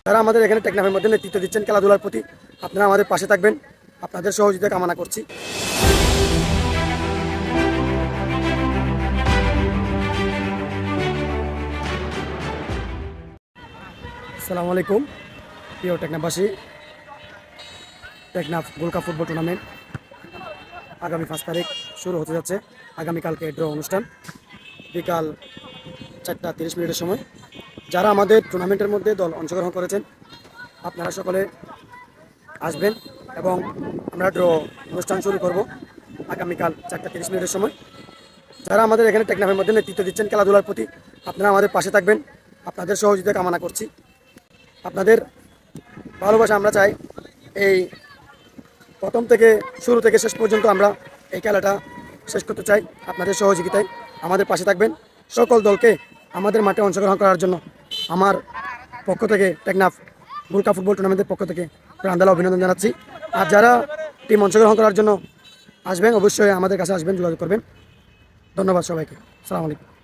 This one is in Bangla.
যারা আমাদের এখানে টেকনাফের মধ্যে নেতৃত্ব দিচ্ছেন খেলাধুলার প্রতি, আপনারা আমাদের পাশে থাকবেন, আপনাদের সহযোগিতা কামনা করছি। আসসালামু আলাইকুম প্রিয় টেকনাফবাসী। Teknaf gold cup football tournament আগামী 5 তারিখ শুরু হতে যাচ্ছে। আগামীকালকে ড্র অনুষ্ঠান বিকাল 4:30 সময়। যারা আমাদের টুর্নামেন্টের মধ্যে দল অংশগ্রহণ করেছেন, আপনারা সকলে আসবেন এবং আমরা ড্র অনুষ্ঠান শুরু করব আগামীকাল 4:30 সময়। যারা আমাদের এখানে টেকনাফের মধ্যে নেতৃত্ব দিচ্ছেন খেলাধুলার প্রতি, আপনারা আমাদের পাশে থাকবেন, আপনাদের সহযোগিতা কামনা করছি। আপনাদের ভালোবাসা আমরা চাই। এই প্রথম থেকে শুরু থেকে শেষ পর্যন্ত আমরা এই খেলাটা শেষ করতে চাই। আপনাদের সহযোগিতায় আমাদের পাশে থাকবেন। সকল দলকে আমাদের মাঠে অংশগ্রহণ করার জন্য আমার পক্ষ থেকে, টেকনাফ গোল্ড কাপ ফুটবল টুর্নামেন্টের পক্ষ থেকে প্রাণঢালা অভিনন্দন জানাচ্ছি। আর যারা টিম অংশগ্রহণ করার জন্য আসবেন, অবশ্যই আমাদের কাছে আসবেন, যোগাযোগ করবেন। ধন্যবাদ সবাইকে। আসসালামু আলাইকুম।